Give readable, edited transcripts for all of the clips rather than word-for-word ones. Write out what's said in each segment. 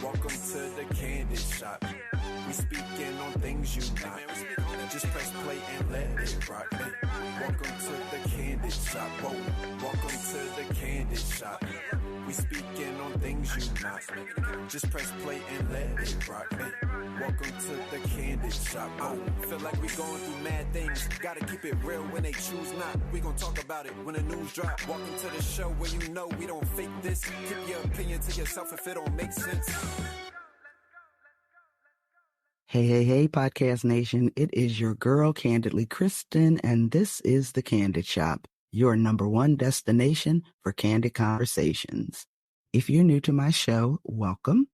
Welcome to the Kandid Shop. We speaking on things you not. Just press play and let it rock. Welcome to the Kandid Shop. Whoa. Welcome to the Kandid Shop. We speaking on things you not. Just press play and let it rock. Welcome to the Kandid Shop. Oh, feel like we going through mad things. Gotta keep it real when they choose not. We gon' talk about it when the news drop. Welcome to the show where you know we don't fake this. Keep your opinion to yourself if it don't make sense. Hey, Podcast Nation. It is your girl, Kandidly Kristin, and this is the Kandid Shop, your number one destination for candid conversations. If you're new to my show, welcome.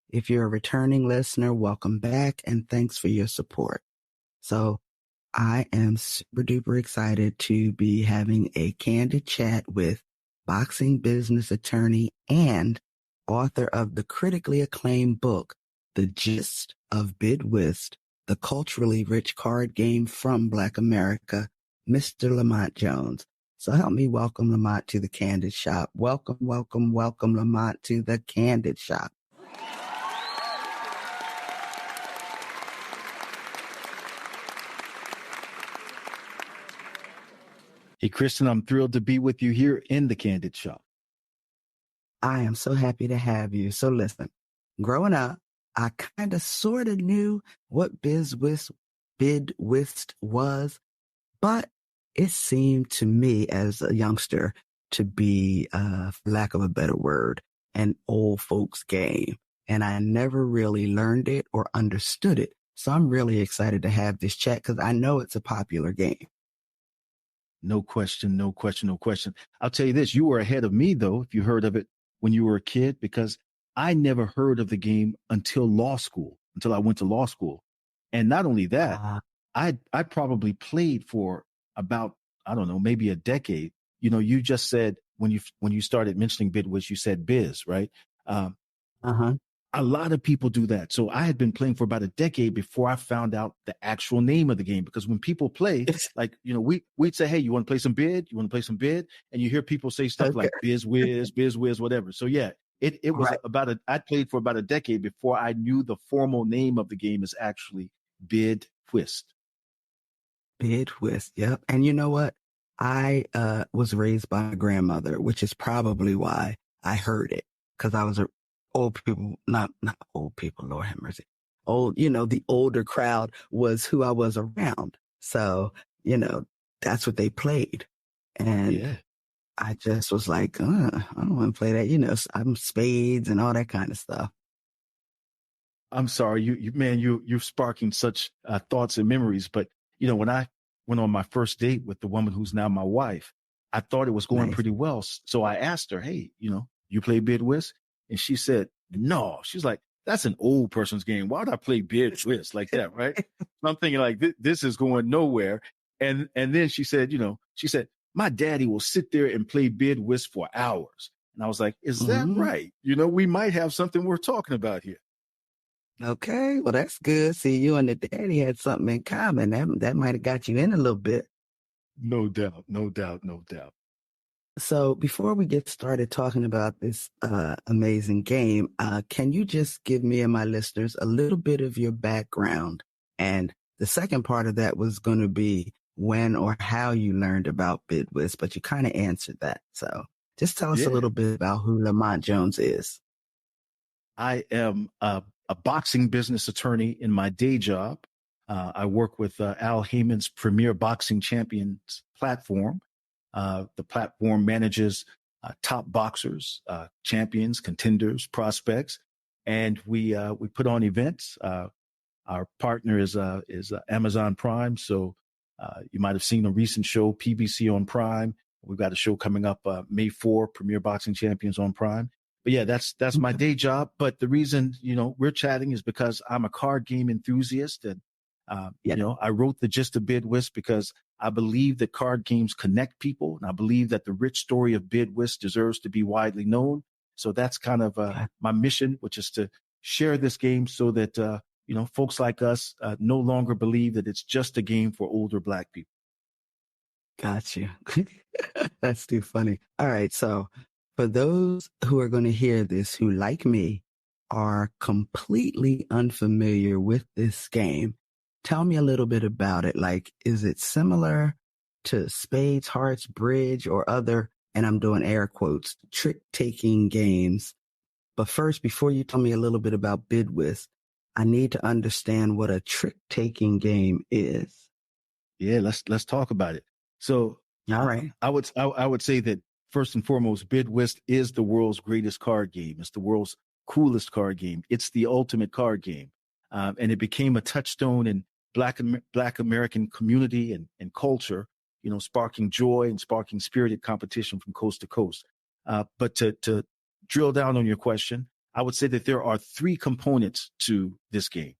If you're a returning listener, welcome back, and thanks for your support. So I am super duper excited to be having a candid chat with boxing business attorney and author of the critically acclaimed book, The Gist of Bid Whist, the culturally rich card game from Black America, Mr. Lamont Jones. So help me welcome Lamont to the Kandid Shop. Welcome, Lamont to the Kandid Shop. Hey, Kristin, I'm thrilled to be with you here in the Kandid Shop. I am so happy to have you. So listen, growing up, I kind of sort of knew what bid whist was, but it seemed to me as a youngster to be, for lack of a better word, an old folks game. And I never really learned it or understood it. So I'm really excited to have this chat because I know it's a popular game. No question. I'll tell you this, you were ahead of me, though, if you heard of it when you were a kid, because I never heard of the game until I went to law school. And not only that, I probably played for about, I don't know, maybe a decade. You know, you just said when you started mentioning bid whist, you said biz, right? A lot of people do that. So I had been playing for about a decade before I found out the actual name of the game. Because when people play, like, you know, we'd say, hey, you want to play some bid? You want to play some bid? And you hear people say stuff like biz whiz, whatever. So yeah, it was right. I played for about a decade before I knew the formal name of the game is actually bid whist. Bid whist, yep. And you know what? I was raised by my grandmother, which is probably why I heard it, because I was old people, not old people, Lord have mercy. Old, you know, the older crowd was who I was around. So, you know, that's what they played. And I just was like, I don't want to play that. You know, I'm spades and all that kind of stuff. I'm sorry, you're sparking such thoughts and memories. But, you know, when I went on my first date with the woman who's now my wife, I thought it was going pretty well. So I asked her, hey, you know, you play bid whist? And she said, no. She's like, that's an old person's game. Why would I play bid whist like that, right? I'm thinking like, this is going nowhere. And then she said, my daddy will sit there and play bid whist for hours. And I was like, is that right? You know, we might have something we're talking about here. Okay, well, that's good. See, you and the daddy had something in common. That might have got you in a little bit. No doubt. So before we get started talking about this amazing game, can you just give me and my listeners a little bit of your background? And the second part of that was going to be when or how you learned about bid whist, but you kind of answered that. So just tell us a little bit about who Lamont Jones is. I am a boxing business attorney in my day job. I work with Al Heyman's Premier Boxing Champions platform. The platform manages top boxers, champions, contenders, prospects, and we put on events. Our partner is Amazon Prime, so you might have seen a recent show, PBC on Prime. We've got a show coming up May 4, Premier Boxing Champions on Prime. But yeah, that's my day job. But the reason, we're chatting is because I'm a card game enthusiast. And, I wrote The Gist of Bid Whist because I believe that card games connect people. And I believe that the rich story of bid whist deserves to be widely known. So that's kind of my mission, which is to share this game so that, folks like us no longer believe that it's just a game for older Black people. Got you. That's too funny. All right. So For those who are going to hear this, who like me are completely unfamiliar with this game, tell me a little bit about it. Like, is it similar to spades, hearts, bridge, or other, and I'm doing air quotes, trick-taking games? But first, before you tell me a little bit about Bid Whist, I need to understand what a trick-taking game is. Yeah, let's talk about it. So All right. I would say that first and foremost, Bid Whist is the world's greatest card game. It's the world's coolest card game. It's the ultimate card game, and it became a touchstone in Black American community and culture. You know, sparking joy and sparking spirited competition from coast to coast. But to drill down on your question, I would say that there are three components to this game.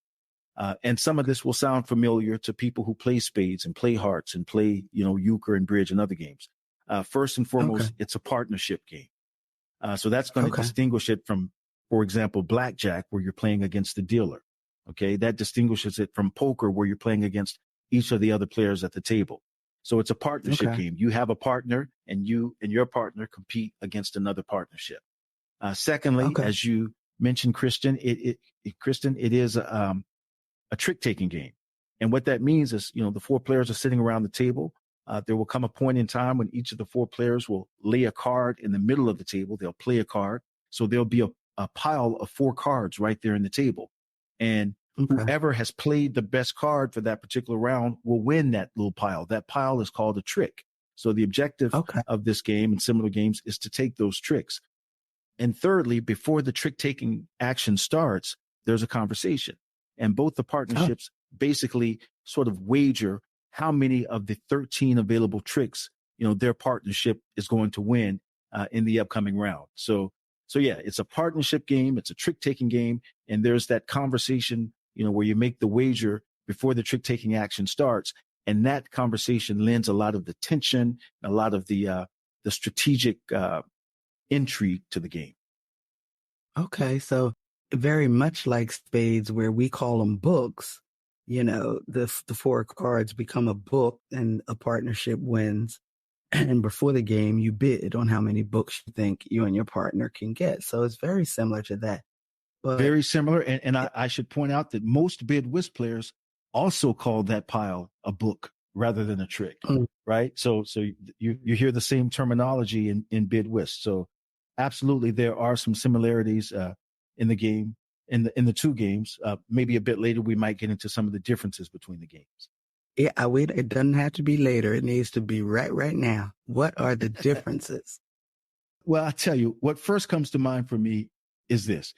And some of this will sound familiar to people who play spades and play hearts and play, euchre and bridge and other games. First and foremost, It's a partnership game. So that's going to distinguish it from, for example, blackjack, where you're playing against the dealer. Okay. That distinguishes it from poker, where you're playing against each of the other players at the table. So it's a partnership game. You have a partner, and you and your partner compete against another partnership. Secondly, as you mentioned, Kristin, it is a trick-taking game. And what that means is, the four players are sitting around the table. There will come a point in time when each of the four players will lay a card in the middle of the table. They'll play a card. So there'll be a pile of four cards right there in the table. And whoever has played the best card for that particular round will win that little pile. That pile is called a trick. So the objective of this game and similar games is to take those tricks. And thirdly, before the trick-taking action starts, there's a conversation. And both the partnerships basically sort of wager how many of the 13 available tricks, their partnership is going to win in the upcoming round. So yeah, it's a partnership game. It's a trick-taking game. And there's that conversation, where you make the wager before the trick-taking action starts. And that conversation lends a lot of the tension, a lot of the strategic intrigue to the game. Okay, so very much like spades, where we call them books, the four cards become a book and a partnership wins. And before the game, you bid on how many books you think you and your partner can get. So it's very similar to that. But very similar. And I should point out that most Bid Whist players also call that pile a book rather than a trick, right? So you hear the same terminology in Bid Whist. So absolutely, there are some similarities in the game, in the two games. Maybe a bit later, we might get into some of the differences between the games. Yeah, it doesn't have to be later. It needs to be right now. What are the differences? Well, I tell you, what first comes to mind for me is this.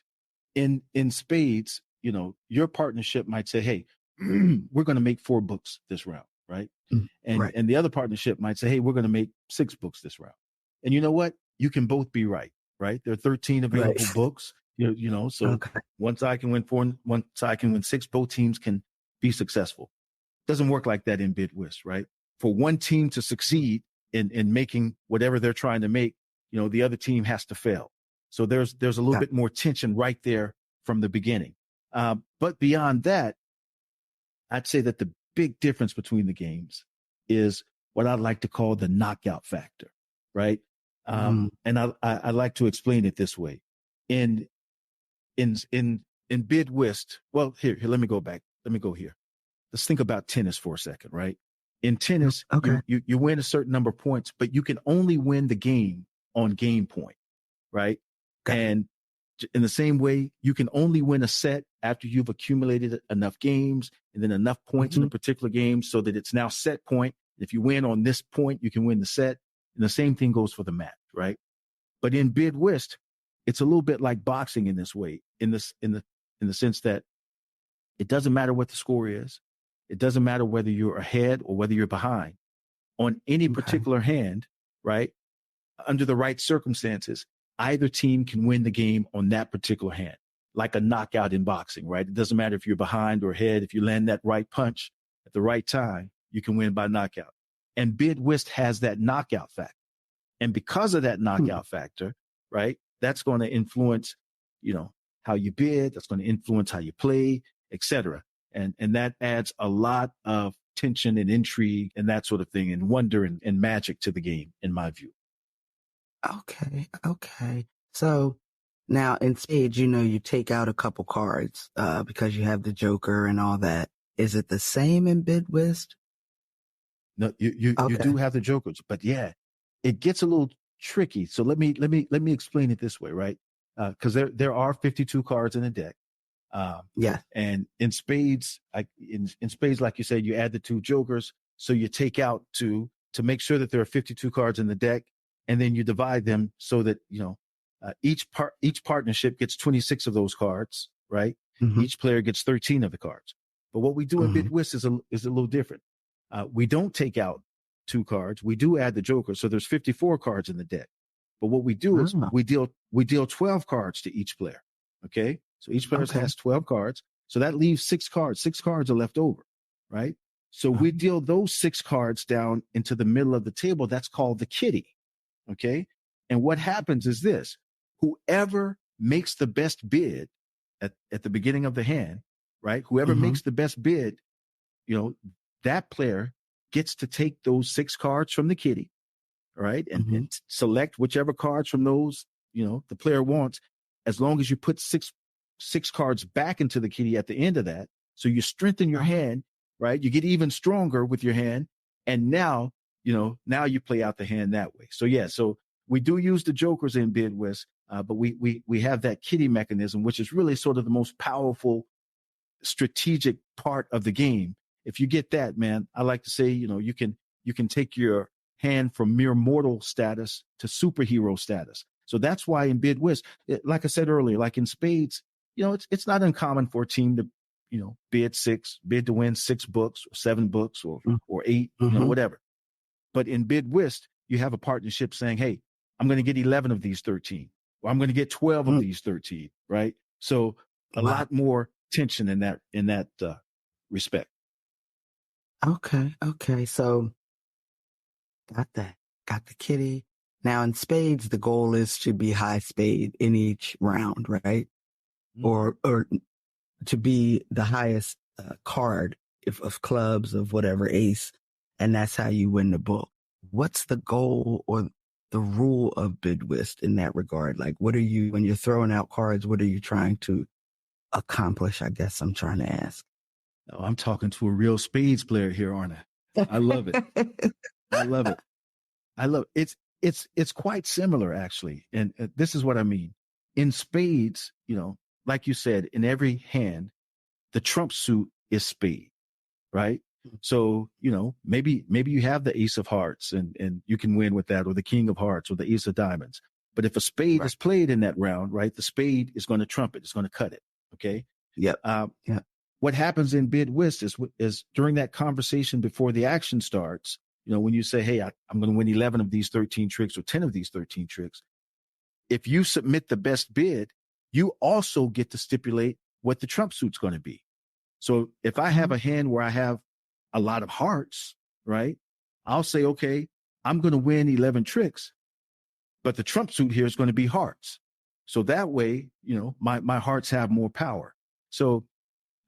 In spades, your partnership might say, hey, we're going to make 4 books this round, right? And the other partnership might say, hey, we're going to make 6 books this round. And you know what? You can both be right? There are 13 available books, so one side can win 4, one side can win 6, both teams can be successful. Doesn't work like that in Bid Whist, right? For one team to succeed in making whatever they're trying to make, the other team has to fail. So there's a little bit more tension right there from the beginning. But beyond that, I'd say that the big difference between the games is what I'd like to call the knockout factor, right? And I like to explain it this way. In Bid Whist, well, here, let me go back. Let me go here. Let's think about tennis for a second, right? In tennis, you win a certain number of points, but you can only win the game on game point, right? And in the same way, you can only win a set after you've accumulated enough games and then enough points in a particular game so that it's now set point. If you win on this point, you can win the set. And the same thing goes for the match, right? But in Bid Whist, it's a little bit like boxing in this way, in the sense that it doesn't matter what the score is. It doesn't matter whether you're ahead or whether you're behind. On any particular hand, right, under the right circumstances, either team can win the game on that particular hand, like a knockout in boxing, right? It doesn't matter if you're behind or ahead. If you land that right punch at the right time, you can win by knockout. And Bid Whist has that knockout factor. And because of that knockout factor, right, that's going to influence, how you bid. That's going to influence how you play, etc. And that adds a lot of tension and intrigue and that sort of thing and wonder and magic to the game, in my view. Okay. So now in spades, you take out a couple cards, because you have the Joker and all that. Is it the same in Bid Whist? No, you Okay. do have the jokers, but yeah, it gets a little tricky. So let me explain it this way, right? Because there are 52 cards in a deck. Yeah. And in spades, in spades, like you said, you add the two jokers. So you take out two to make sure that there are 52 cards in the deck, and then you divide them so that, each partnership gets 26 of those cards, right? Mm-hmm. Each player gets 13 of the cards. But what we do in Mm-hmm. Bid Whist is a little different. We don't take out two cards. We do add the joker. So there's 54 cards in the deck. But what we do is Oh, we deal 12 cards to each player. Okay. So each player okay. has 12 cards. So that leaves 6 cards. 6 cards are left over. Right. So we deal those 6 cards down into the middle of the table. That's called the kitty. Okay. And what happens is this: whoever makes the best bid at the beginning of the hand, right? Whoever Mm-hmm. makes the best bid, that player gets to take those 6 cards from the kitty, right? And select whichever cards from those, the player wants, as long as you put six cards back into the kitty at the end of that. So you strengthen your hand, right? You get even stronger with your hand. And now you play out the hand that way. So yeah, so we do use the jokers in Bid Whist, but we have that kitty mechanism, which is really sort of the most powerful strategic part of the game. If you get that, man, I like to say, you can take your hand from mere mortal status to superhero status. So that's why in Bid Whist, like I said earlier, like in spades, it's not uncommon for a team to, bid to win 6 books or 7 books or 8, whatever. But in Bid Whist, you have a partnership saying, hey, I'm going to get 11 of these 13, or I'm going to get 12 of these 13, right? So a lot more tension in that respect. Okay. So got that. Got the kitty. Now in spades, the goal is to be high spade in each round, right? Or to be the highest card of clubs, of whatever, ace, and that's how you win the book. What's the goal or the rule of Bid Whist in that regard? Like, when you're throwing out cards, what are you trying to accomplish? I guess I'm trying to ask. Oh, I'm talking to a real spades player here, aren't I? I love it. I love it. It's quite similar, actually. And this is what I mean. In spades, like you said, in every hand, the trump suit is spade, right? So, maybe you have the ace of hearts and you can win with that, or the king of hearts, or the ace of diamonds. But if a spade is played in that round, right, the spade is going to trump it. It's going to cut it. Okay. Yep. What happens in Bid Whist is during that conversation before the action starts, when you say, hey, I'm going to win 11 of these 13 tricks or 10 of these 13 tricks. If you submit the best bid, you also get to stipulate what the trump suit's going to be. So if I have a hand where I have a lot of hearts, right, I'll say, okay, I'm going to win 11 tricks, but the trump suit here is going to be hearts. So that way, my hearts have more power. So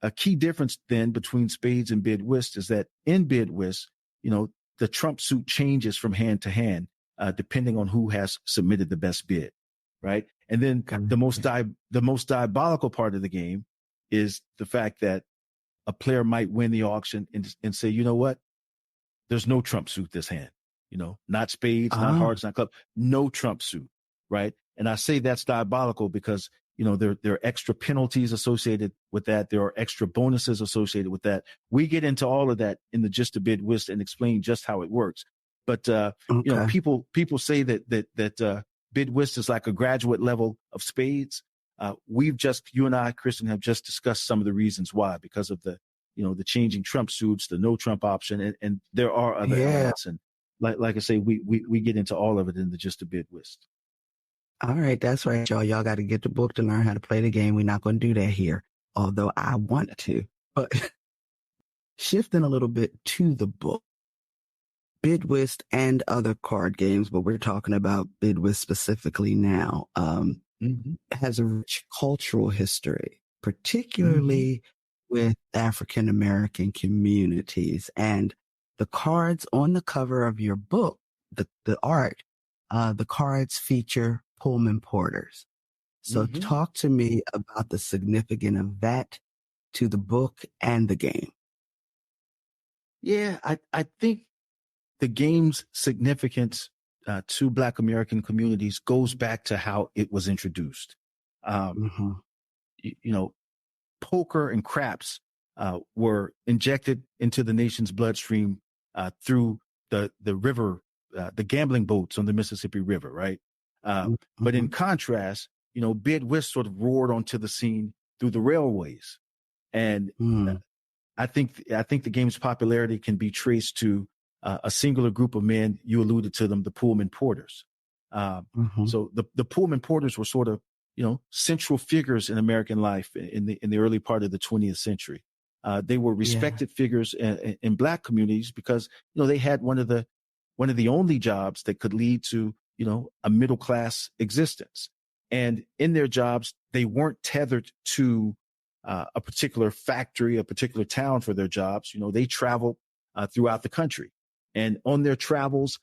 a key difference then between spades and Bid Whist is that in Bid Whist, the trump suit changes from hand to hand, depending on who has submitted the best bid, right? And then the most diabolical part of the game is the fact that a player might win the auction and say, you know what? There's no trump suit this hand, not spades, not hearts, not club, no trump suit, right? And I say that's diabolical because there are extra penalties associated with that. There are extra bonuses associated with that. We get into all of that in the Gist of Bid Whist and explain just how it works. But people say that Bid Whist is like a graduate level of spades. You and I, Kristin, have just discussed some of the reasons why, because of the changing trump suits, the no trump option, and there are other elements. And like I say, we get into all of it in the Gist of Bid Whist. All right, that's right, y'all. Y'all got to get the book to learn how to play the game. We're not going to do that here, although I want to. But shifting a little bit to the book, Bid Whist and other card games, but we're talking about Bid Whist specifically now, has a rich cultural history, particularly with African American communities. And the cards on the cover of your book, the art, the cards feature Pullman porters. So talk to me about the significance of that to the book and the game. Yeah, I think the game's significance to Black American communities goes back to how it was introduced. You know, poker and craps were injected into the nation's bloodstream through the river, the gambling boats on the Mississippi River, right? But in contrast, bid whist sort of roared onto the scene through the railways, and I think the game's popularity can be traced to a singular group of men. You alluded to them, the Pullman porters. So the Pullman porters were sort of, central figures in American life in the early part of the 20th century. They were respected figures in Black communities because, they had one of the only jobs that could lead to, a middle class existence. And in their jobs, they weren't tethered to a particular factory, a particular town for their jobs. They traveled throughout the country, and on their travels,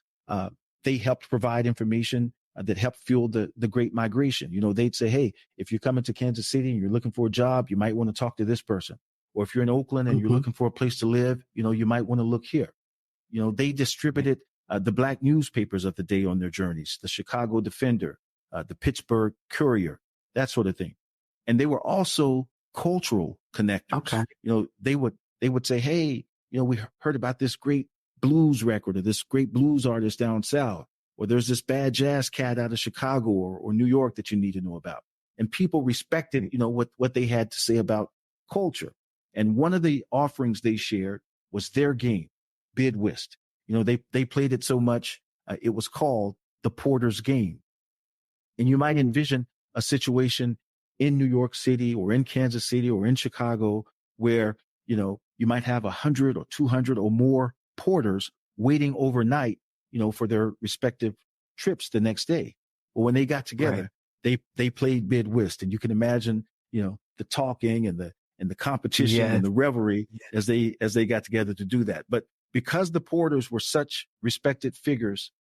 they helped provide information that helped fuel the Great Migration. They'd say, hey, if you're coming to Kansas City and you're looking for a job, you might want to talk to this person. Or if you're in Oakland and you're looking for a place to live, you might want to look here. They distributed the Black newspapers of the day on their journeys, the Chicago Defender, the Pittsburgh Courier, that sort of thing. And they were also cultural connectors. They would say, hey, we heard about this great blues record or this great blues artist down south, or there's this bad jazz cat out of Chicago or New York that you need to know about. And people respected, what they had to say about culture. And one of the offerings they shared was their game, bid whist. They played it so much, it was called the Porter's Game. And you might envision a situation in New York City or in Kansas City or in Chicago where, you might have 100 or 200 or more porters waiting overnight, for their respective trips the next day. But when they got together, they played bid whist, and you can imagine, the talking and the competition and the revelry as they got together to do that. But because the porters were such respected figures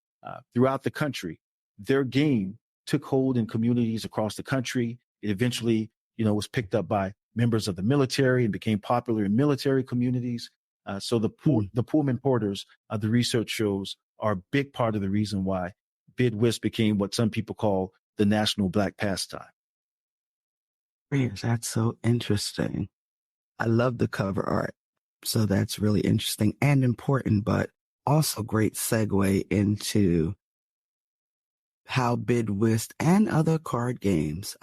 throughout the country, their game took hold in communities across the country. It eventually, was picked up by members of the military and became popular in military communities. So the Pullman porters, the research shows, are a big part of the reason why bid whist became what some people call the national Black pastime. That's so interesting. I love the cover art. So that's really interesting and important, but also great segue into how bid whist and other card games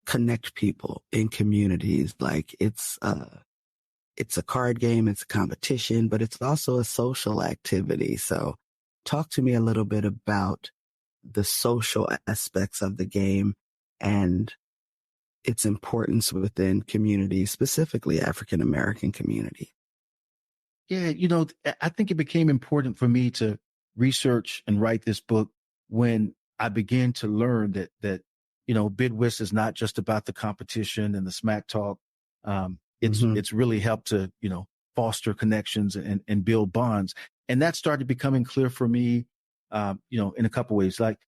connect people in communities. Like it's a card game, it's a competition, but it's also a social activity. So talk to me a little bit about the social aspects of the game and its importance within communities, specifically African American community. Yeah, I think it became important for me to research and write this book when I began to learn that bid whist is not just about the competition and the smack talk. It's really helped to, foster connections and build bonds. And that started becoming clear for me, in a couple ways. Like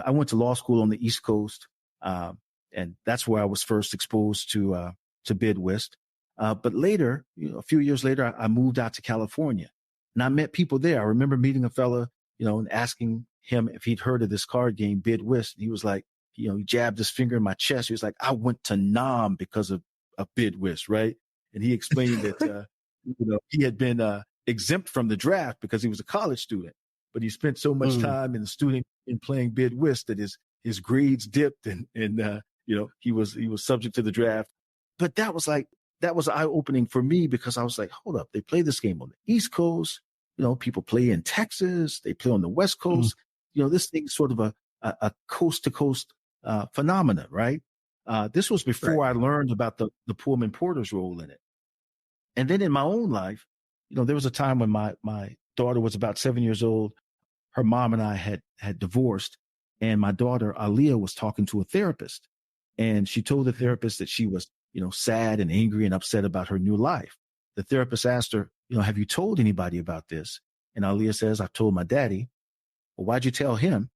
I went to law school on the East Coast, and that's where I was first exposed to bid whist. But later, a few years later, I moved out to California, and I met people there. I remember meeting a fella, and asking him if he'd heard of this card game, bid whist. And he was like, he jabbed his finger in my chest. He was like, I went to Nam because of bid whist, right? And he explained that, he had been exempt from the draft because he was a college student, but he spent so much time in playing bid whist that his grades dipped and he was subject to the draft. But that was eye-opening for me because I was like, hold up, they play this game on the East Coast. People play in Texas, they play on the West Coast. This thing's sort of a coast to coast phenomena, right? This was before I learned about the Pullman porter's role in it. And then in my own life, there was a time when my daughter was about 7 years old. Her mom and I had divorced, and my daughter Aliyah was talking to a therapist, and she told the therapist that she was, sad and angry and upset about her new life. The therapist asked her, have you told anybody about this? And Aliyah says, I told my daddy. well, why'd you tell him?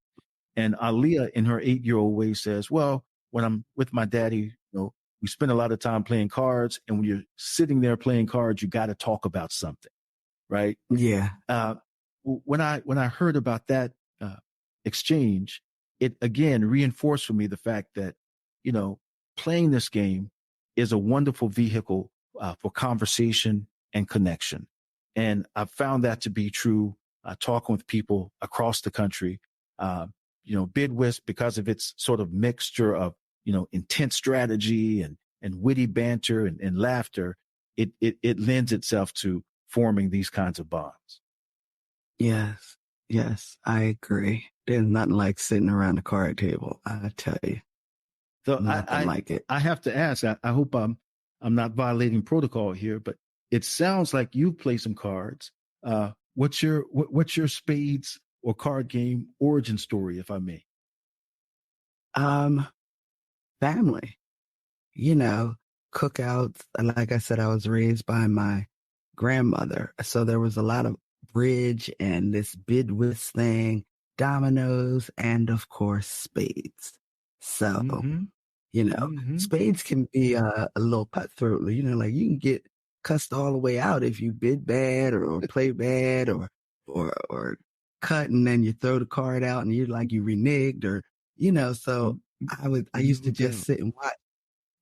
And Aaliyah, in her 8-year-old way, says, well, when I'm with my daddy, we spend a lot of time playing cards. And when you're sitting there playing cards, you got to talk about something, right? Yeah. When I heard about that exchange, it again reinforced for me the fact that, playing this game is a wonderful vehicle for conversation and connection. And I've found that to be true, talking with people across the country. Bid Whist, because of its sort of mixture of, intense strategy and witty banter and laughter, it lends itself to forming these kinds of bonds. Yes. Yes, I agree. There's nothing like sitting around the card table. I tell you. So nothing like it. I have to ask, I hope I'm not violating protocol here, but it sounds like you play some cards. What's your spades or card game origin story, if I may? Family, cookouts. Like I said, I was raised by my grandmother. So there was a lot of bridge and this bid whist thing, dominoes, and of course, spades. So, spades can be a little cutthroat. Like you can get cussed all the way out if you bid bad or play bad or cut, and then you throw the card out and you're like you reneged or, so I used to just sit and watch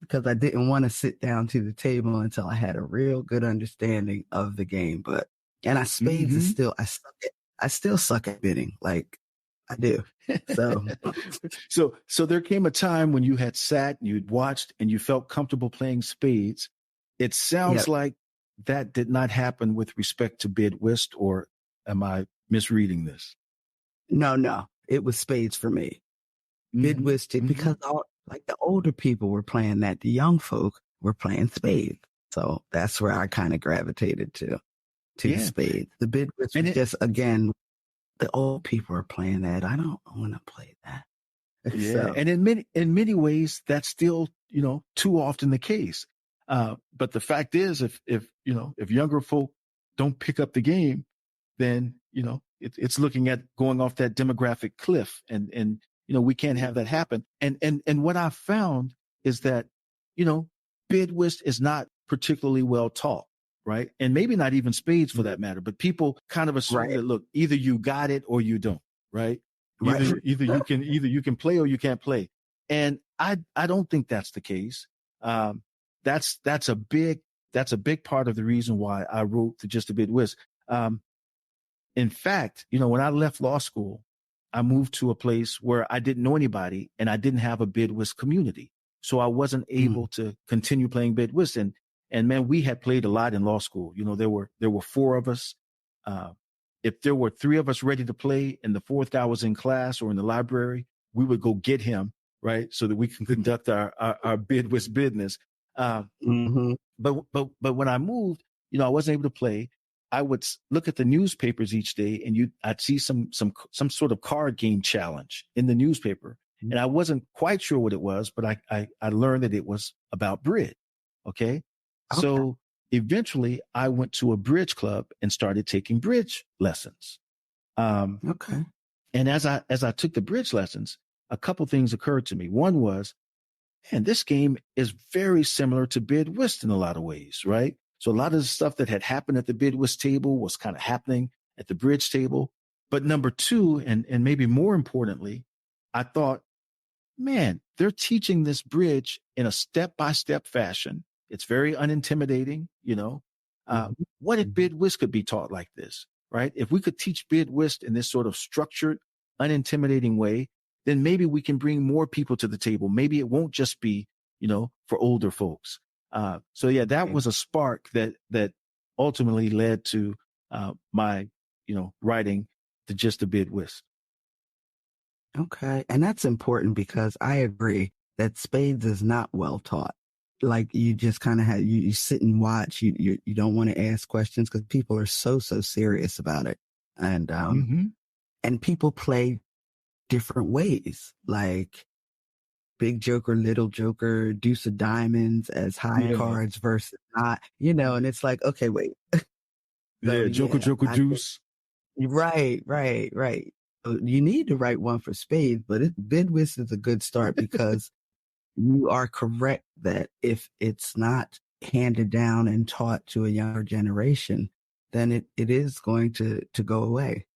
because I didn't want to sit down to the table until I had a real good understanding of the game. Spades is still, I still suck at bidding. Like I do. So there came a time when you had sat and you'd watched and you felt comfortable playing spades. It sounds like that did not happen with respect to bid whist, or am I misreading this? No, it was spades for me. Bid whist, because the older people were playing that, the young folk were playing spades. So that's where I kind of gravitated to spades. The bid whist was just, again, the old people are playing that. I don't want to play that. Yeah. So. And in many ways, that's still, too often the case. But the fact is, if younger folk don't pick up the game, then, it's looking at going off that demographic cliff, and we can't have that happen. And what I've found is that, bid whist is not particularly well taught, right? And maybe not even spades for that matter, but people kind of assume that, look, either you got it or you don't, right? Either you can play or you can't play. And I don't think that's the case. That's a big part of the reason why I wrote the Gist of Bid Whist. In fact, when I left law school, I moved to a place where I didn't know anybody and I didn't have a bid whist community. So I wasn't able to continue playing bid whist. And man, we had played a lot in law school. There were 4 of us. If there were 3 of us ready to play and the 4th guy was in class or in the library, we would go get him, right? So that we can conduct our bid whist business. But when I moved, I wasn't able to play. I would look at the newspapers each day and I'd see some sort of card game challenge in the newspaper. And I wasn't quite sure what it was, but I learned that it was about bridge. Okay. So eventually I went to a bridge club and started taking bridge lessons. And as I took the bridge lessons, a couple things occurred to me. One was, man, this game is very similar to bid whist in a lot of ways, right? So a lot of the stuff that had happened at the bid whist table was kind of happening at the bridge table. But number 2, and maybe more importantly, I thought, man, they're teaching this bridge in a step-by-step fashion. It's very unintimidating, What if bid whist could be taught like this, right? If we could teach bid whist in this sort of structured, unintimidating way, then maybe we can bring more people to the table. Maybe it won't just be, for older folks. That was a spark that ultimately led to my, writing the Gist of Bid Whist. Okay. And that's important because I agree that spades is not well taught. Like you just kind of you sit and watch, you don't want to ask questions because people are so serious about it. And, and people play different ways, like big joker, little joker, deuce of diamonds as high cards versus not, and it's like, okay, wait. Joker, deuce. Right. You need to write one for spades, but bid whist is a good start because you are correct that if it's not handed down and taught to a younger generation, then it is going to go away.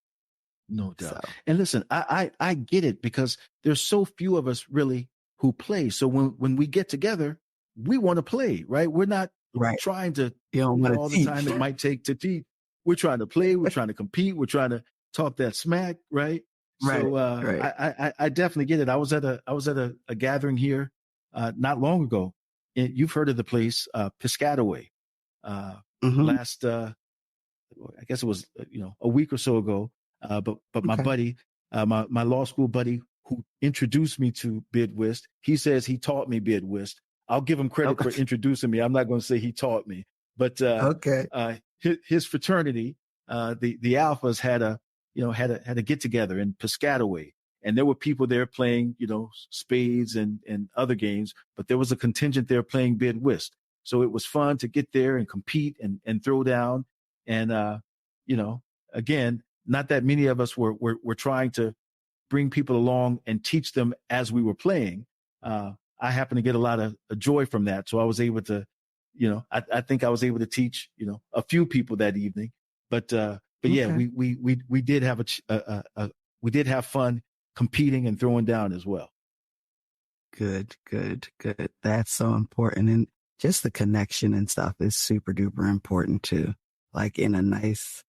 No So, doubt. And listen, I get it because there's so few of us really who play. So when we get together, we want to play, right? We're not right. trying to You don't want all to the teach. time it might take to teach. We're trying to play. We're trying to compete. We're trying to talk that smack, right? Right. So Right. I definitely get it. I was at a gathering here not long ago. You've heard of the place Piscataway. Last I guess it was a week or so ago. But my Okay. buddy, my law school buddy who introduced me to bid whist, he says he taught me bid whist. I'll give him credit for introducing me. I'm not going to say he taught me, but Okay. His fraternity, the Alphas had a get together in Piscataway, and there were people there playing spades and other games, but there was a contingent there playing bid whist. So it was fun to get there and compete and throw down. And again, not that many of us were trying to bring people along and teach them as we were playing. I happen to get a lot of joy from that. So I was able to, I think I was able to teach, a few people that evening. But yeah, we did have we did have fun competing and throwing down as well. Good. That's so important. And just the connection and stuff is super duper important too. Like in a nice,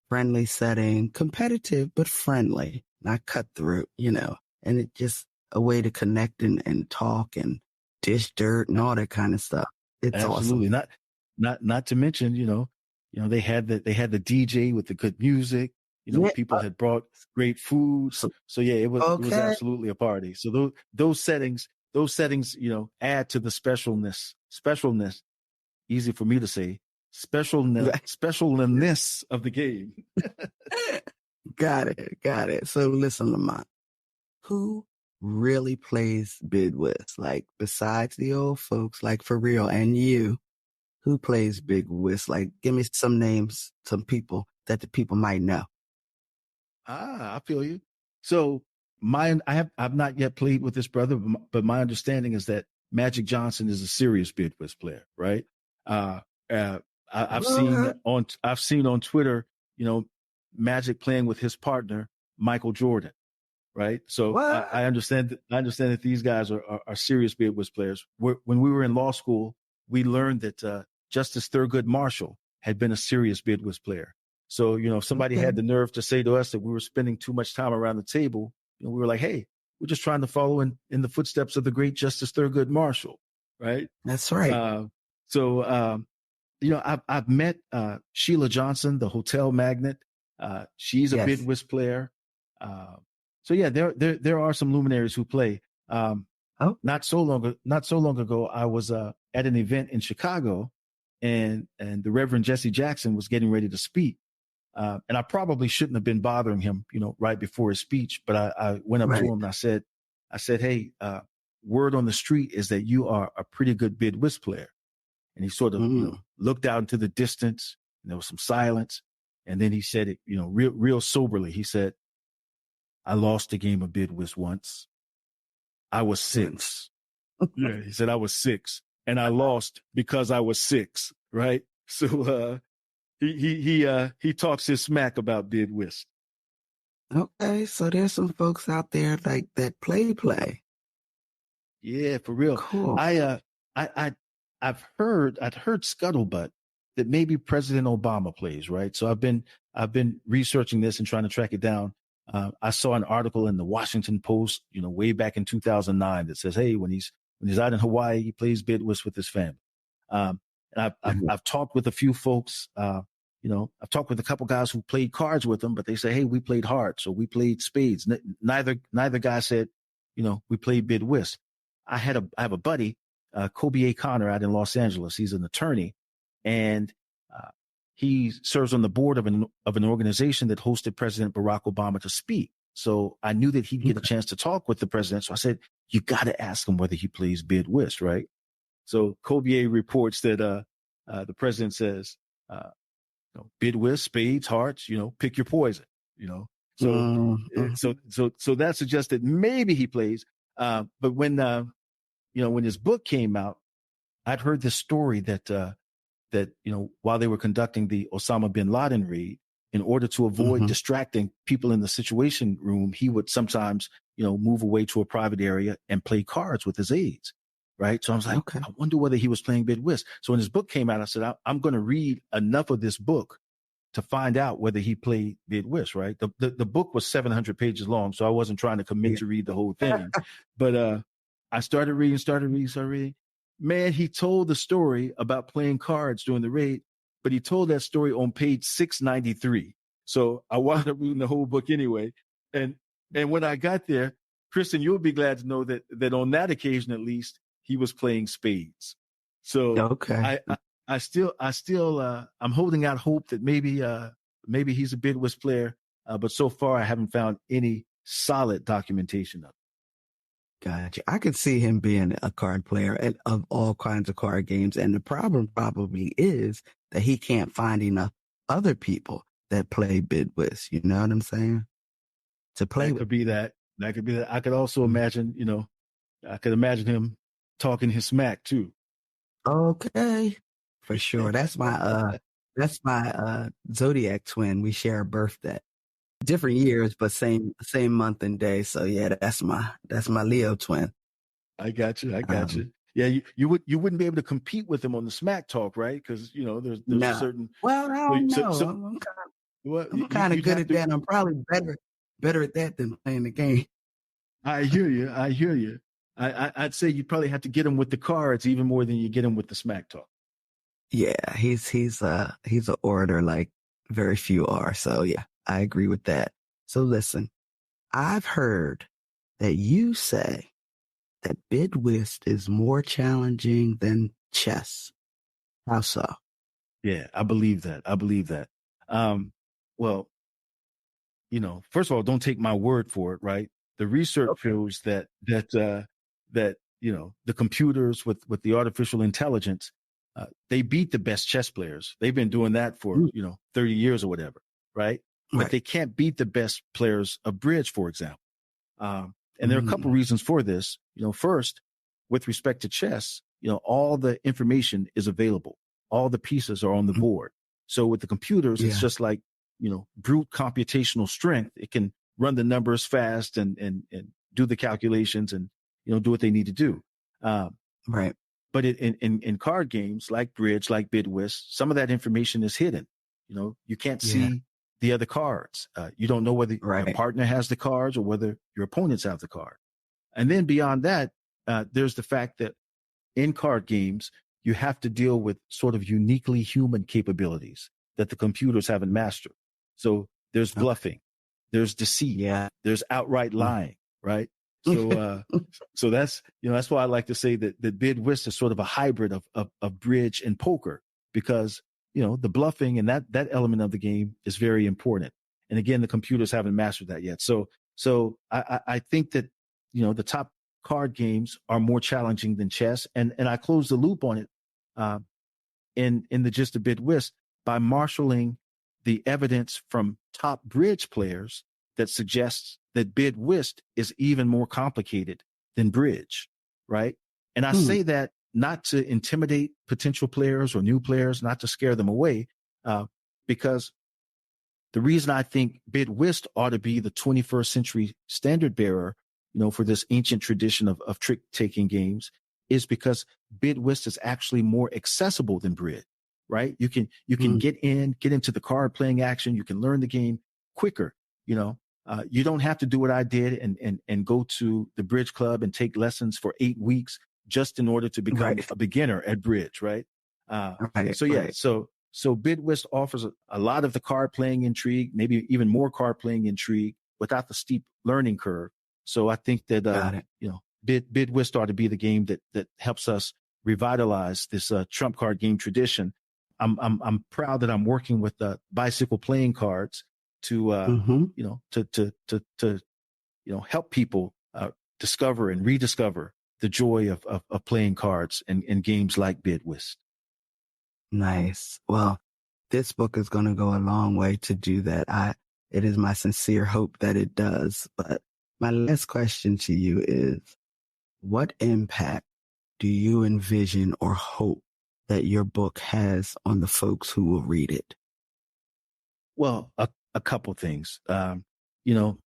friendly setting, competitive, but friendly, not cutthroat, and it's just a way to connect and talk and dish dirt and all that kind of stuff. It's absolutely awesome. Not to mention, they had the DJ with the good music. People had brought great food. So yeah, it was absolutely a party. So those settings, add to the specialness, easy for me to say, specialness of the game. Got it. So listen, Lamont, who really plays bid whist? Like besides the old folks, like for real, and you, who plays bid whist? Like give me some names, some people that the people might know. I feel you. So I've not yet played with this brother, but my understanding is that Magic Johnson is a serious bid whist player, right? I've seen on Twitter, Magic playing with his partner Michael Jordan, right? So I understand that these guys are serious bid whist players. When we were in law school, we learned that Justice Thurgood Marshall had been a serious bid whist player. So if somebody had the nerve to say to us that we were spending too much time around the table, we were like, hey, we're just trying to follow in the footsteps of the great Justice Thurgood Marshall, right? That's right. I've met Sheila Johnson, the hotel magnate. She's a bid whist player. So yeah, there are some luminaries who play. Not so long ago, I was at an event in Chicago, and the Reverend Jesse Jackson was getting ready to speak. And I probably shouldn't have been bothering him, right before his speech. But I went up to him and I said, hey, word on the street is that you are a pretty good bid whist player. And he sort of looked out into the distance, and there was some silence. And then he said it, real soberly. He said, I lost a game of bid whist once. I was 6. Yeah, he said I was 6, and I lost because I was 6. Right. So he talks his smack about bid whist. Okay, so there's some folks out there like that play. Yeah, for real. Cool. I'd heard scuttlebutt that maybe President Obama plays, right? So I've been researching this and trying to track it down. I saw an article in the Washington Post, way back in 2009 that says, hey, when he's out in Hawaii, he plays bid whist with his family. And I've talked with a few folks, I've talked with a couple guys who played cards with him, but they say, hey, we played hearts, or we played spades. Neither guy said, we played bid whist. I have a buddy, Kobe A. Connor, out in Los Angeles. He's an attorney, and he serves on the board of an organization that hosted President Barack Obama to speak. So I knew that he'd get a chance to talk with the president. So I said, you got to ask him whether he plays bid whist, right? So Kobe A. reports that the president says, bid whist, spades, hearts, pick your poison, So that suggests that maybe he plays. But when when his book came out, I'd heard this story that while they were conducting the Osama bin Laden raid, in order to avoid distracting people in the situation room, he would sometimes, move away to a private area and play cards with his aides. Right. So I was like, okay, I wonder whether he was playing bid whist. So when his book came out, I said, I'm going to read enough of this book to find out whether he played bid whist. Right. The book was 700 pages long, so I wasn't trying to commit to read the whole thing. But I started reading. Man, he told the story about playing cards during the raid, but he told that story on page 693. So I wound up reading the whole book anyway. And when I got there, Kristin, you'll be glad to know that on that occasion, at least, he was playing spades. So okay. I still I'm holding out hope that maybe he's a bid whist player. But so far I haven't found any solid documentation of it. Gotcha. I could see him being a card player of all kinds of card games. And the problem probably is that he can't find enough other people that play bid whist. You know what I'm saying? To play That could be that. I could also imagine, I could imagine him talking his smack too. Okay. For sure. That's my zodiac twin. We share a birthday. Different years, but same month and day. So yeah, that's my Leo twin. I got you. Yeah, you wouldn't be able to compete with him on the smack talk, right? Because there's a certain. Well, I don't know. I'm kind of good at that. I'm probably better at that than playing the game. I hear you. I'd say you'd probably have to get him with the cards even more than you get him with the smack talk. Yeah, he's an orator like very few are. So yeah, I agree with that. So listen, I've heard that you say that bid whist is more challenging than chess. How so? Yeah, I believe that. Well, first of all, don't take my word for it, right? The research shows that the computers with the artificial intelligence, they beat the best chess players. They've been doing that for 30 years or whatever, right? But they can't beat the best players of bridge, for example. And there are a couple reasons for this. First, with respect to chess, all the information is available. All the pieces are on the board. So with the computers, it's just like, brute computational strength. It can run the numbers fast and do the calculations and, do what they need to do. Right. But in card games like bridge, like bid whist, some of that information is hidden. You can't see the other cards. You don't know whether your partner has the cards or whether your opponents have the card. And then beyond that, there's the fact that in card games, you have to deal with sort of uniquely human capabilities that the computers haven't mastered. So there's bluffing, there's deceit, there's outright lying, right? So, so that's why I like to say that bid whist is sort of a hybrid of bridge and poker, because the bluffing and that element of the game is very important. And again, the computers haven't mastered that yet. So I think that the top card games are more challenging than chess. And I close the loop on it in the Gist of Bid Whist by marshaling the evidence from top bridge players that suggests that bid whist is even more complicated than bridge, right? And I say that not to intimidate potential players or new players, not to scare them away, because the reason I think bid whist ought to be the 21st century standard bearer, for this ancient tradition of trick-taking games, is because bid whist is actually more accessible than bridge, right? You can get into the card playing action. You can learn the game quicker. You don't have to do what I did and go to the bridge club and take lessons for 8 weeks just in order to become a beginner at bridge, right? So bid whist offers a lot of the card playing intrigue, maybe even more card playing intrigue without the steep learning curve. So I think that bid whist ought to be the game that helps us revitalize this trump card game tradition. I'm proud that I'm working with bicycle playing cards to help people discover and rediscover the joy of playing cards and games like bid whist. Nice. Well, this book is going to go a long way to do that. It is my sincere hope that it does. But my last question to you is, what impact do you envision or hope that your book has on the folks who will read it? Well, a couple things. You know,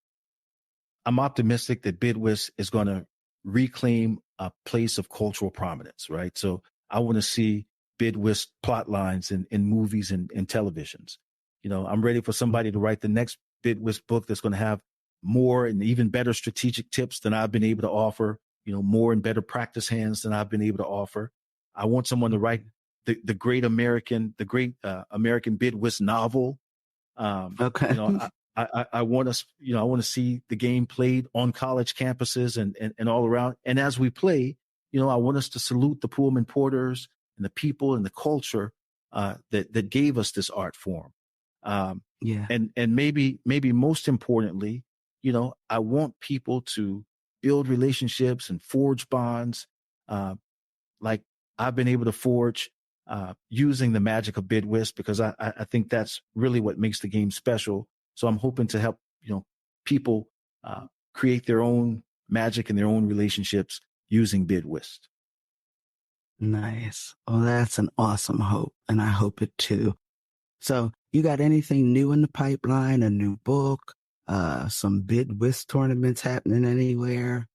I'm optimistic that Bid Whist is going to reclaim a place of cultural prominence, right? So I want to see Bid Whist plot lines in movies and televisions. You know, I'm ready for somebody to write the next Bid Whist book that's going to have more and even better strategic tips than I've been able to offer, you know, more and better practice hands than I've been able to offer. I want someone to write the great American Bid Whist novel. Okay. You know, I want us, you know, I want to see the game played on college campuses and all around. And as we play, you know, I want us to salute the Pullman Porters and the people and the culture that gave us this art form. Yeah. And maybe most importantly, you know, I want people to build relationships and forge bonds, like I've been able to forge using the magic of Bid Whist, because I think that's really what makes the game special. So I'm hoping to help, you know, people create their own magic and their own relationships using Bid Whist. Nice. Well, that's an awesome hope, and I hope it too. So you got anything new in the pipeline, a new book, some Bid Whist tournaments happening anywhere?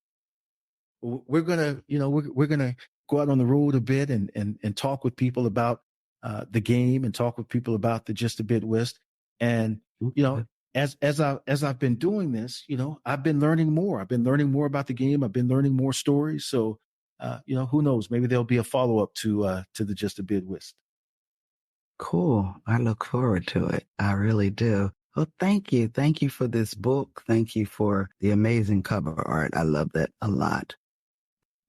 We're gonna, you know, we're gonna go out on the road a bit and talk with people about the game and talk with people about the Gist of Bid Whist. And you know, as I've been doing this, you know, I've been learning more. I've been learning more about the game. I've been learning more stories. So you know, who knows? Maybe there'll be a follow up to the Gist of Bid Whist. Cool. I look forward to it. I really do. Well, thank you. Thank you for this book. Thank you for the amazing cover art. I love that a lot.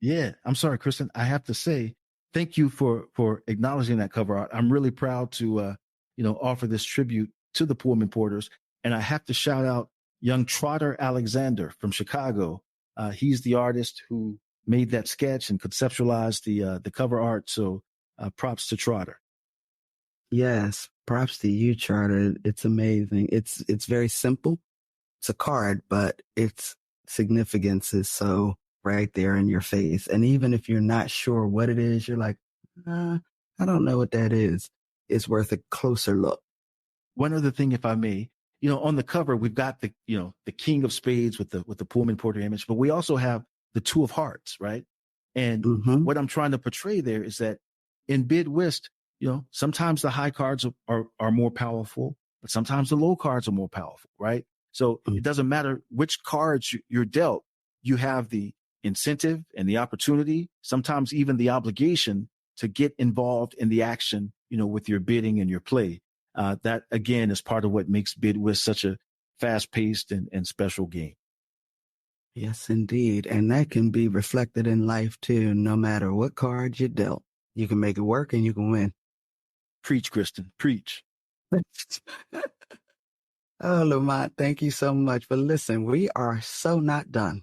Yeah, I'm sorry, Kristin. I have to say thank you for acknowledging that cover art. I'm really proud to you know, offer this tribute to the Pullman Porters, and I have to shout out young Trotter Alexander from Chicago. He's the artist who made that sketch and conceptualized the cover art. So props to Trotter. Yes. Props to you, Charter. It's amazing. It's very simple. It's a card, but its significance is so right there in your face. And even if you're not sure what it is, you're like, I don't know what that is. It's worth a closer look. One other thing, if I may, you know, on the cover, we've got the, you know, the King of Spades with the Pullman Porter image, but we also have the Two of Hearts, right? And what I'm trying to portray there is that in Bid Whist, you know, sometimes the high cards are more powerful, but sometimes the low cards are more powerful, right? So it doesn't matter which cards you're dealt, you have the incentive and the opportunity, sometimes even the obligation to get involved in the action, you know, with your bidding and your play. That again is part of what makes Bid Whist such a fast-paced and special game. Yes, indeed. And that can be reflected in life too. No matter what card you dealt, you can make it work and you can win. Preach, Kristin, preach. Oh, Lamont, thank you so much. But listen, we are so not done.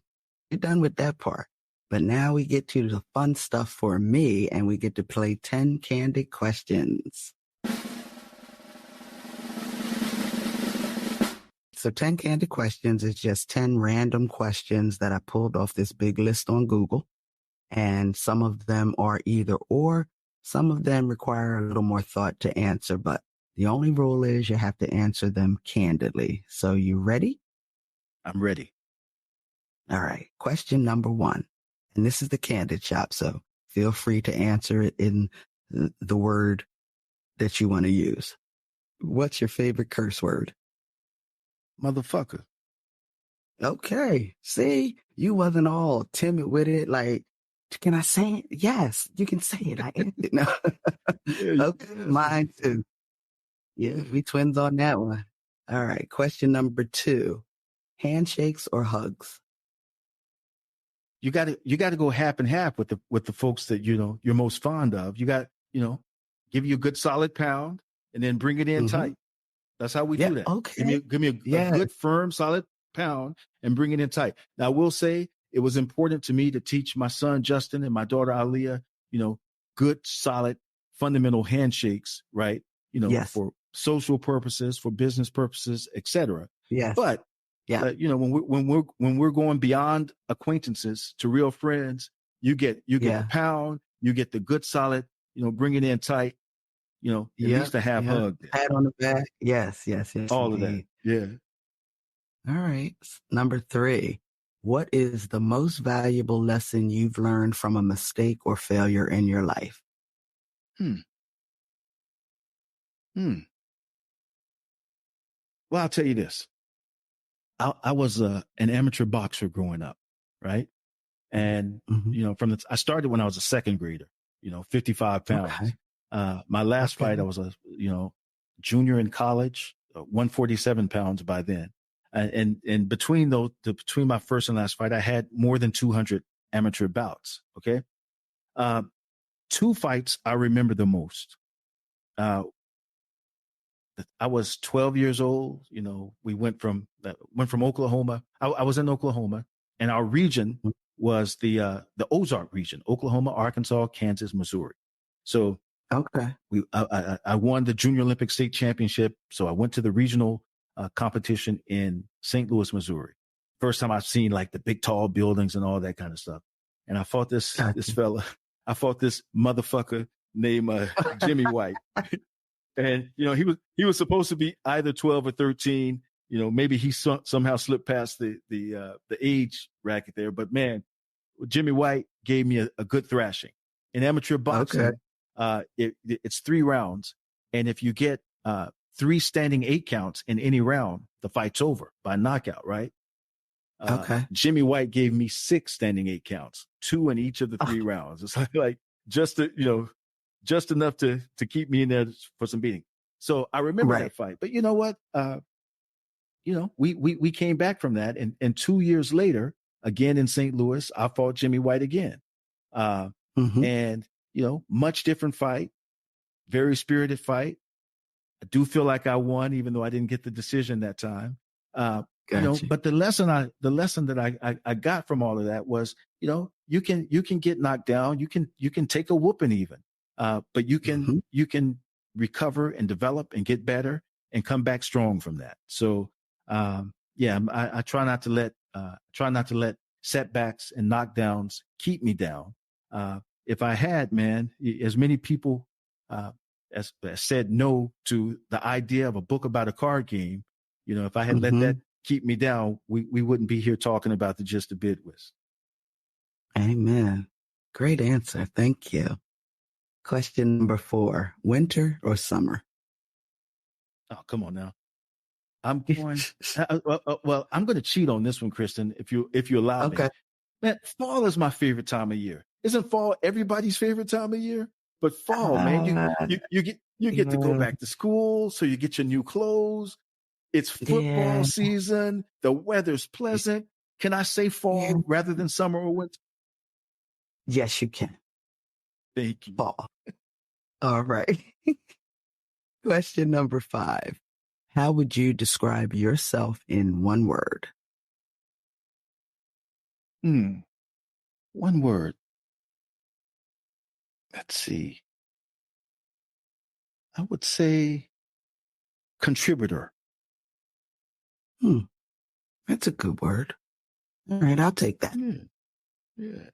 We're done with that part. But now we get to the fun stuff for me, and we get to play 10 candid questions. So 10 candid questions is just 10 random questions that I pulled off this big list on Google. And some of them are either or, some of them require a little more thought to answer, but the only rule is you have to answer them candidly. So you ready? I'm ready. All right. Question number 1. And this is the Kandid Shop, so feel free to answer it in the word that you want to use. What's your favorite curse word? Motherfucker. Okay. See, you wasn't all timid with it. Like, can I say it? Yes, you can say it. I answered. No. Okay. Mine too. Yeah, we twins on that one. All right. Question number 2. Handshakes or hugs? You got to go half and half with the folks that, you know, you're most fond of. You got, you know, give you a good solid pound and then bring it in tight. That's how we do that. Okay. Give me a good, firm, solid pound and bring it in tight. Now, I will say it was important to me to teach my son, Justin, and my daughter, Aliyah, you know, good, solid, fundamental handshakes, right? You know, for social purposes, for business purposes, etc. Yes. But Yeah. when we're going beyond acquaintances to real friends, you get the pound, you get the good solid, bring it in tight, at least a half hug there. Pat on the back. Yes, All of that. indeed. Yeah. All right. Number 3. What is the most valuable lesson you've learned from a mistake or failure in your life? Hmm. Well, I'll tell you this. I was an amateur boxer growing up, right? And, I started when I was a second grader, 55 pounds. Okay. My last fight, I was a, junior in college, 147 pounds by then. And between my first and last fight, I had more than 200 amateur bouts. Okay. 2 fights I remember the most. I was 12 years old. We went from Oklahoma. I was in Oklahoma, and our region was the Ozark region: Oklahoma, Arkansas, Kansas, Missouri. So I won the Junior Olympic State Championship. So I went to the regional competition in St. Louis, Missouri. First time I've seen like the big tall buildings and all that kind of stuff. And I fought this fella. I fought this motherfucker named Jimmy White. And, he was supposed to be either 12 or 13. Maybe he somehow slipped past the age bracket there. But man, Jimmy White gave me a good thrashing. In amateur boxing, it's 3 rounds. And if you get 3 standing 8 counts in any round, the fight's over by knockout, right? Jimmy White gave me 6 standing 8 counts, 2 in each of the 3 rounds. It's like just enough to keep me in there for some beating. So I remember that fight. But you know what? We came back from that. And 2 years later, again in St. Louis, I fought Jimmy White again. And, much different fight, very spirited fight. I do feel like I won, even though I didn't get the decision that time. But the lesson that I got from all of that was, you can get knocked down. You can take a whooping even. But you can recover and develop and get better and come back strong from that. So, I try not to let setbacks and knockdowns keep me down. If I had, man, as many people, as said no to the idea of a book about a card game, if I had let that keep me down, we wouldn't be here talking about the Gist of Bid Whist. Amen. Great answer. Thank you. Question number 4, winter or summer? Oh, come on now. I'm going, well, I'm going to cheat on this one, Kristin, if you allow me. Man, fall is my favorite time of year. Isn't fall everybody's favorite time of year? But fall, man, you get to go back to school. So you get your new clothes. It's football season. The weather's pleasant. Can I say fall rather than summer or winter? Yes, you can. Thank you. Fall. All right. Question number 5. How would you describe yourself in one word? 1 word. Let's see. I would say contributor. That's a good word. All right, I'll take that. Yeah.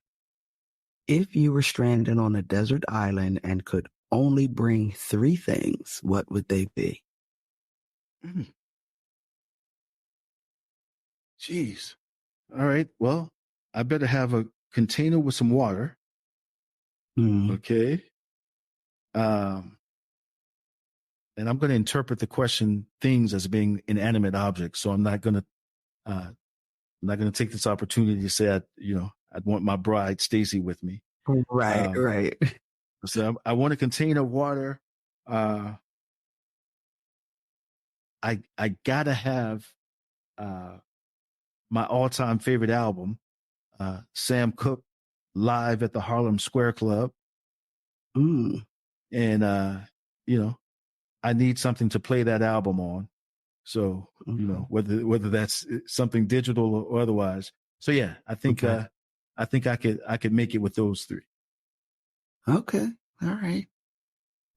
If you were stranded on a desert island and could only bring 3 things, what would they be? Jeez. All right. Well, I better have a container with some water. Okay. And I'm going to interpret the question things as being inanimate objects. So I'm not going to take this opportunity to say I'd want my bride Stacy with me. Right. So I want a container of water. I gotta have my all-time favorite album, Sam Cooke, Live at the Harlem Square Club. And I need something to play that album on. So whether that's something digital or otherwise. So yeah, I think I could make it with those 3. Okay. All right.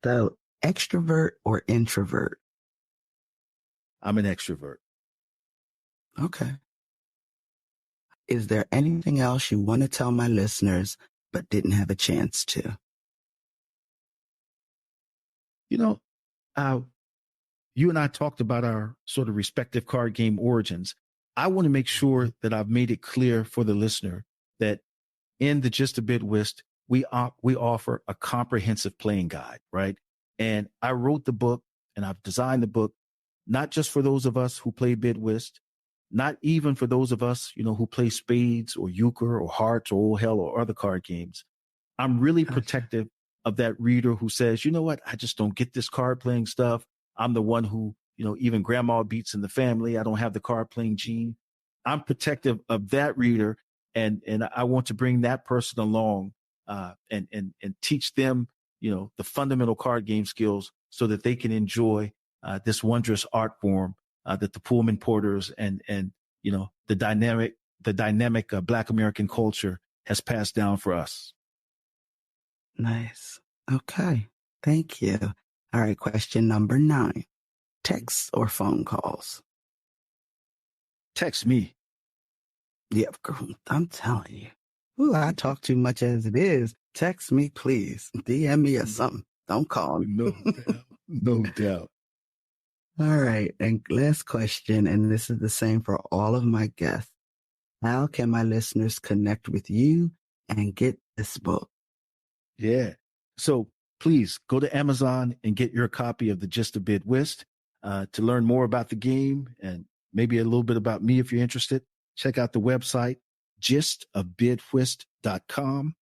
So extrovert or introvert? I'm an extrovert. Okay. Is there anything else you want to tell my listeners but didn't have a chance to? You know, uh, you and I talked about our sort of respective card game origins. I want to make sure that I've made it clear for the listener that in the Gist of Bid Whist, we offer a comprehensive playing guide, right? And I wrote the book and I've designed the book, not just for those of us who play bid whist, not even for those of us, who play spades or euchre or hearts or old hell or other card games. I'm really Gotcha. protective of that reader who says, you know what, I just don't get this card playing stuff. I'm the one who, even grandma beats in the family. I don't have the card playing gene. I'm protective of that reader. And I want to bring that person along and teach them, the fundamental card game skills so that they can enjoy this wondrous art form that the Pullman Porters and the dynamic Black American culture has passed down for us. Nice. Okay. Thank you. All right. Question number 9. Texts or phone calls? Text me. Yeah, I'm telling you. Ooh, I talk too much as it is. Text me, please. DM me or something. Don't call me. No doubt. No doubt. All right. And last question, and this is the same for all of my guests. How can my listeners connect with you and get this book? Yeah. So please go to Amazon and get your copy of the Gist of Bid Whist to learn more about the game and maybe a little bit about me if you're interested. Check out the website, gistofbidwhist.com.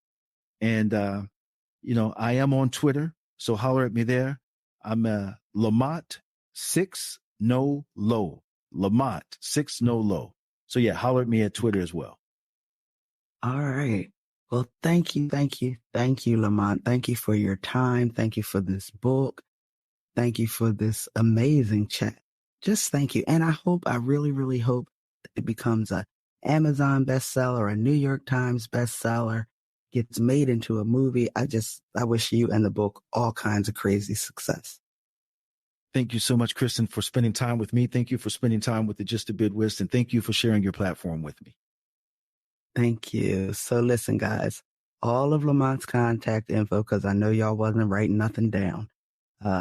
And, I am on Twitter, so holler at me there. I'm Lamont 6 No Low. Lamont 6 No Low. So yeah, holler at me at Twitter as well. All right. Well, thank you, Lamont. Thank you for your time. Thank you for this book. Thank you for this amazing chat. Just thank you. And I really, really hope that it becomes a Amazon bestseller, a New York Times bestseller, gets made into a movie. I wish you and the book all kinds of crazy success. Thank you so much, Kristin, for spending time with me. Thank you for spending time with the Gist of Bid Whist, and thank you for sharing your platform with me. Thank you. So listen, guys, all of Lamont's contact info, because I know y'all wasn't writing nothing down.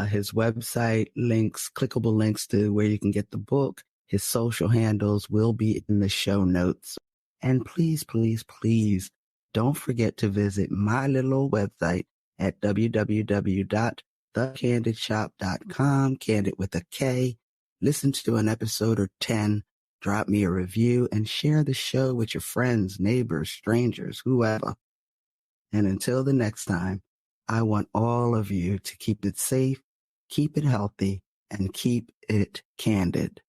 His website links, clickable links to where you can get the book. His social handles will be in the show notes. And please, please, please don't forget to visit my little old website at www.thekandidshop.com, Kandid with a K. Listen to an episode or 10. Drop me a review and share the show with your friends, neighbors, strangers, whoever. And until the next time, I want all of you to keep it safe, keep it healthy, and keep it candid.